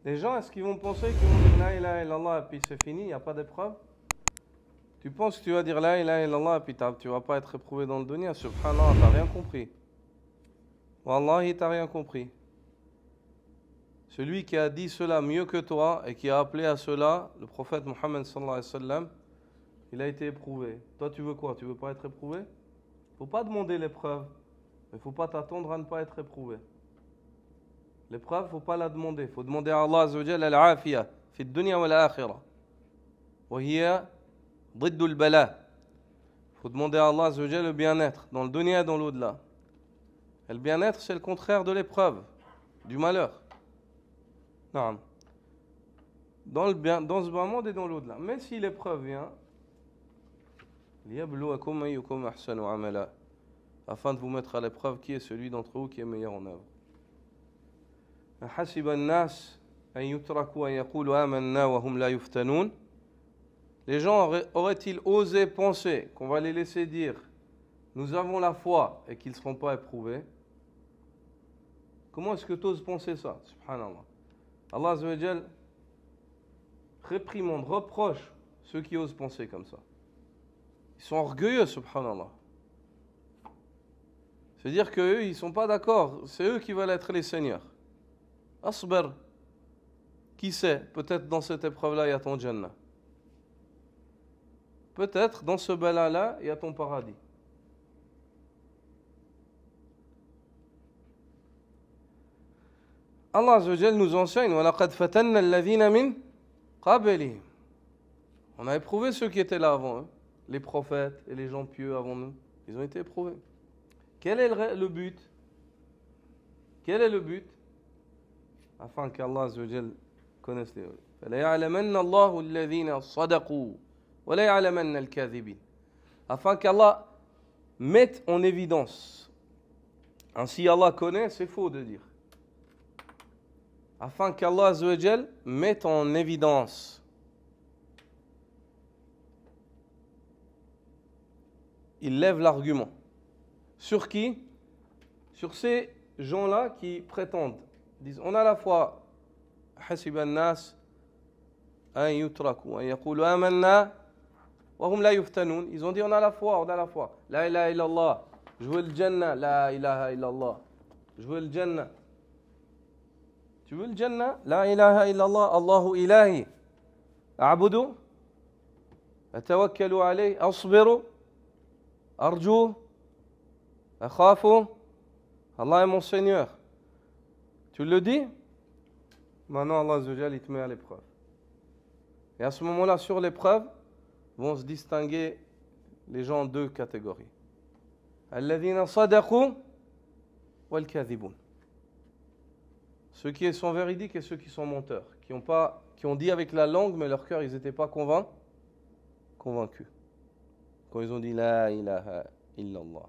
Les gens, est-ce qu'ils vont penser qu'ils vont dire la ilaha illallah et puis c'est fini, il n'y a pas d'épreuve? Tu penses que tu vas dire la ilaha illallah et puis tu vas pas être éprouvé dans le dunya? Subhanallah, t'as rien compris. Wallahi, t'as rien compris. Celui qui a dit cela mieux que toi et qui a appelé à cela, le prophète Mohammed sallallahu alayhi wa sallam, il a été éprouvé. Toi, tu veux quoi? Tu veux pas être éprouvé? Faut pas demander l'épreuve, mais faut pas t'attendre à ne pas être éprouvé. L'épreuve, faut pas la demander. Faut demander à Allah azza wa jalla al-afiya fi dunya wal akhirah. Wa hiya ضد البلاء. Faut demander à Allah azza wa jalla le bien-être dans le dunya et dans l'au-delà. Et le bien-être, c'est le contraire de l'épreuve, du malheur. Non. Dans ce bas monde et dans l'au-delà. Mais si l'épreuve vient, لِيَبْلُوَكُمْ أَيُّكُمْ أَحْسَنُ عَمَلًا, afin de vous mettre à l'épreuve qui est celui d'entre vous qui est meilleur en œuvre. أَحَسِبَ النَّاسَ أَن يُتْرَكُوا أَن يَقُولُوا آمَنَّا وَهُمْ لَا يُفْتَنُونَ. Les gens auraient-ils osé penser qu'on va les laisser dire nous avons la foi et qu'ils ne seront pas éprouvés? Comment est-ce que tu oses penser ça? Subhanallah. Allah azza wa jal réprimande, reproche ceux qui osent penser comme ça. Ils sont orgueilleux, subhanallah. C'est-à-dire qu'eux, ils ne sont pas d'accord. C'est eux qui veulent être les seigneurs. Asbar, qui sait, peut-être dans cette épreuve-là, il y a ton Jannah. Peut-être dans ce bala-là, il y a ton paradis. Allah azza wa jal nous enseigne وَلَقَدْ فَتَنَّا الَّذِينَ مِنْ قَبْلِهِمْ. On a éprouvé ceux qui étaient là avant eux, les prophètes et les gens pieux avant nous. Ils ont été éprouvés. Quel est le but? Quel est le but? Afin qu'Allah azza wa jal connaisse les eux. فَلَيَعْلَمَنَّ اللَّهُ الَّذِينَ صَدَقُوا وَلَيَعْلَمَنَّ الْكَاذِبِينَ. Afin qu'Allah mette en évidence. Ainsi Allah connaît, c'est faux de dire. Afin qu'Allah azza wa jal mette en évidence. Il lève l'argument. Sur qui? Sur ces gens-là qui prétendent. Ils disent, on a la foi. حسب الناس أن يتركوا أن يقولوا آمنا وهم لا يفتنون. Ils ont dit on a la foi, on a la foi. La ilaha illallah. Je veux le Jannah. La ilaha illallah. Je veux le Jannah. Tu veux le Jannah? La ilaha illallah. Allahu ilahi. أعبد أتوكل عليه أصبر أرجو أخاف. Allah est mon Seigneur. Tu le dis? Maintenant Allah azza wa jal, il te met à l'épreuve. Et à ce moment-là, sur l'épreuve, vont se distinguer les gens en deux catégories. الذين صدقوا والكاذبون. Ceux qui sont véridiques et ceux qui sont menteurs, qui ont dit avec la langue, mais leur cœur, ils n'étaient pas convaincus. Quand ils ont dit la ilaha illallah.